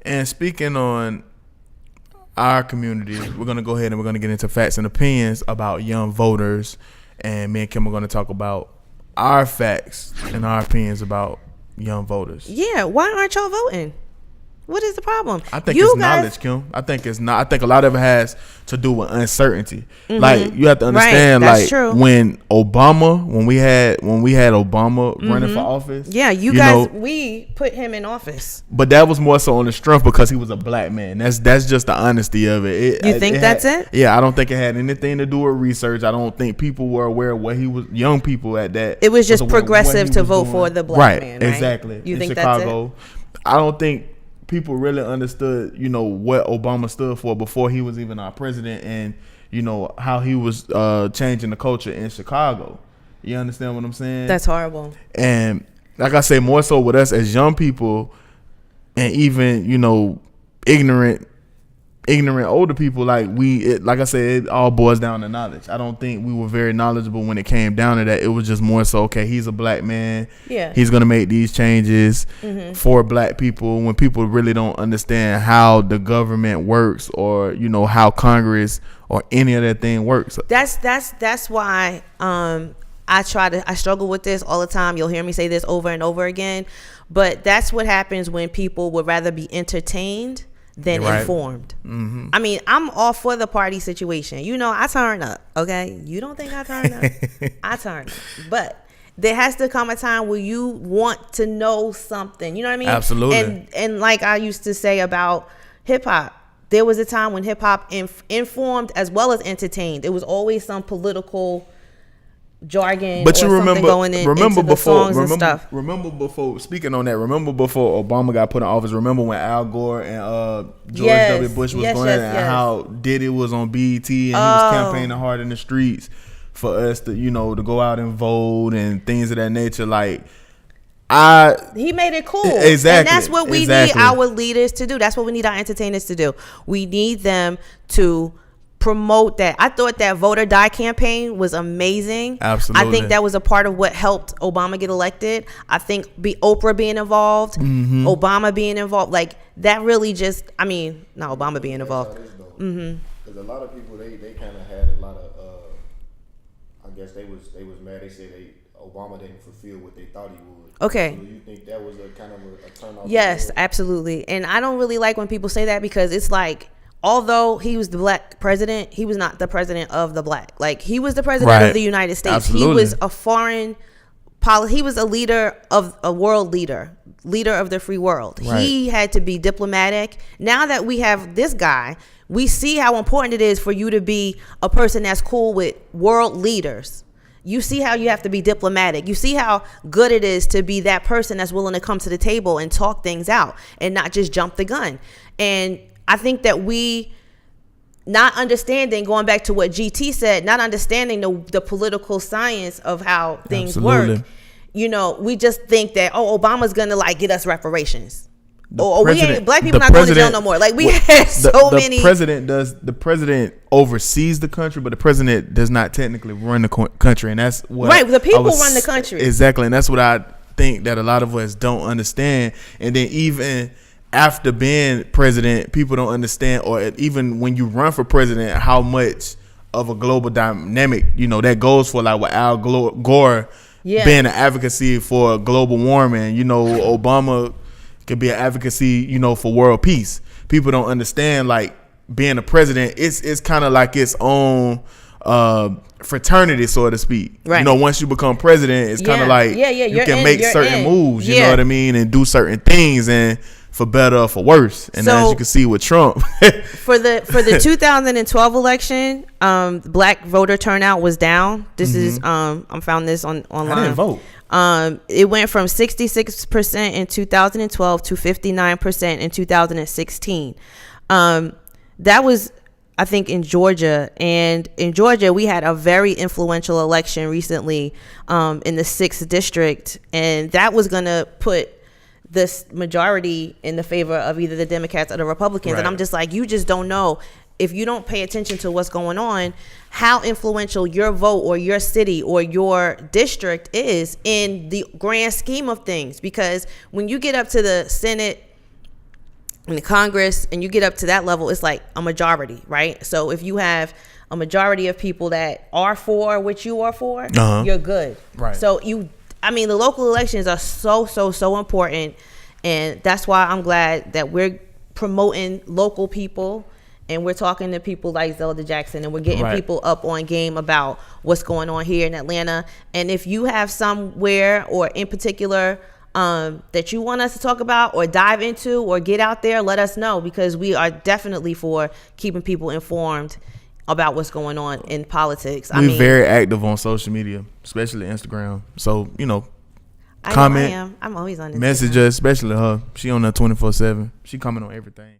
And speaking on our community, we're going to go ahead and we're going to get into facts and opinions about young voters. And me and Kim are going to talk about our facts and our opinions about young voters. Yeah, why aren't y'all voting? What is the problem? I think it's knowledge, Kim. I think it's not. I think a lot of it has to do with uncertainty. Mm-hmm. Like you have to understand, right, like true. when we had Obama running for office. Yeah, you guys, we put him in office. But that was more so on the strength because he was a black man. That's just the honesty of it. You think that's it? Yeah, I don't think it had anything to do with research. I don't think people were aware of what he was. Young people at that. It was just progressive to vote for the black man. Right, exactly. You think Chicago, that's it? I don't think people really understood, what Obama stood for before he was even our president, and how he was changing the culture in Chicago. You understand what I'm saying? That's horrible. And like I say, more so with us as young people, and even ignorant older people, like I said, it all boils down to knowledge. I don't think we were very knowledgeable when it came down to that. It was just more so, okay, he's a black man. Yeah. He's going to make these changes for black people, when people really don't understand how the government works, or, how Congress or any of that thing works. That's why I struggle with this all the time. You'll hear me say this over and over again, but that's what happens when people would rather be entertained than informed. Mm-hmm. I mean, I'm all for the party situation. I turn up, okay? You don't think I turn up? I turn up. But there has to come a time where you want to know something. You know what I mean? Absolutely. And like I used to say about hip-hop, there was a time when hip-hop informed as well as entertained. It was always some political jargon, but you remember before speaking on that, remember before Obama got put in office, remember when Al Gore and George W. Bush was going and how Diddy was on BET and he was campaigning hard in the streets for us to to go out and vote and things of that nature. Like he made it cool. Exactly. And that's what we need our leaders to do. That's what we need our entertainers to do. We need them to promote that. I thought that Vote or Die campaign was amazing. Absolutely. I think that was a part of what helped Obama get elected. I think Oprah being involved, Obama being involved, like that really just, not Obama being involved. Because a lot of people, they kind of had a lot of, I guess they was mad. They said Obama didn't fulfill what they thought he would. Okay. So you think that was a kind of a turn off? Yes, absolutely. And I don't really like when people say that, because it's like, although he was the black president, he was not the president of the black. Like, he was the president of the United States. Absolutely. He was a foreign he was a leader of a world leader of the free world. Right. He had to be diplomatic. Now that we have this guy, we see how important it is for you to be a person that's cool with world leaders. You see how you have to be diplomatic. You see how good it is to be that person that's willing to come to the table and talk things out and not just jump the gun. And I think that we not understanding, going back to what GT said, not understanding the political science of how things work. We just think that, Obama's gonna get us reparations. Black people not going to jail no more. Like, we had many. The president oversees the country, but the president does not technically run the country, and that's what the people run the country. Exactly, and that's what I think that a lot of us don't understand. And then even after being president, people don't understand, or even when you run for president, how much of a global dynamic, that goes for, like with Al Gore being an advocacy for global warming. Obama could be an advocacy, for world peace. People don't understand, like, being a president, it's kind of like its own fraternity, so to speak. Right. Once you become president, it's kind of like you can make certain moves, you know what I mean, and do certain things, and for better or for worse. And as you can see with Trump. for the 2012 election, black voter turnout was down. This is I found this online. I didn't vote. It went from 66% in 2012 to 59% in 2016. That was, I think, in Georgia. And in Georgia, we had a very influential election recently in the 6th district. And that was going to put this majority in the favor of either the Democrats or the Republicans. Right. And I'm just like, you just don't know. If you don't pay attention to what's going on, how influential your vote or your city or your district is in the grand scheme of things. Because when you get up to the Senate in the Congress, and you get up to that level, it's like a majority, right? So if you have a majority of people that are for what you are for, you're good. Right. So the local elections are so important, and that's why I'm glad that we're promoting local people, and we're talking to people like Zelda Jackson, and we're getting people up on game about what's going on here in Atlanta. And if you have somewhere or in particular that you want us to talk about or dive into or get out there, let us know, because we are definitely for keeping people informed about what's going on in politics. We're very active on social media, especially Instagram. So, comment. I'm always on Instagram. Message us, especially her. She on there 24/7. She comment on everything.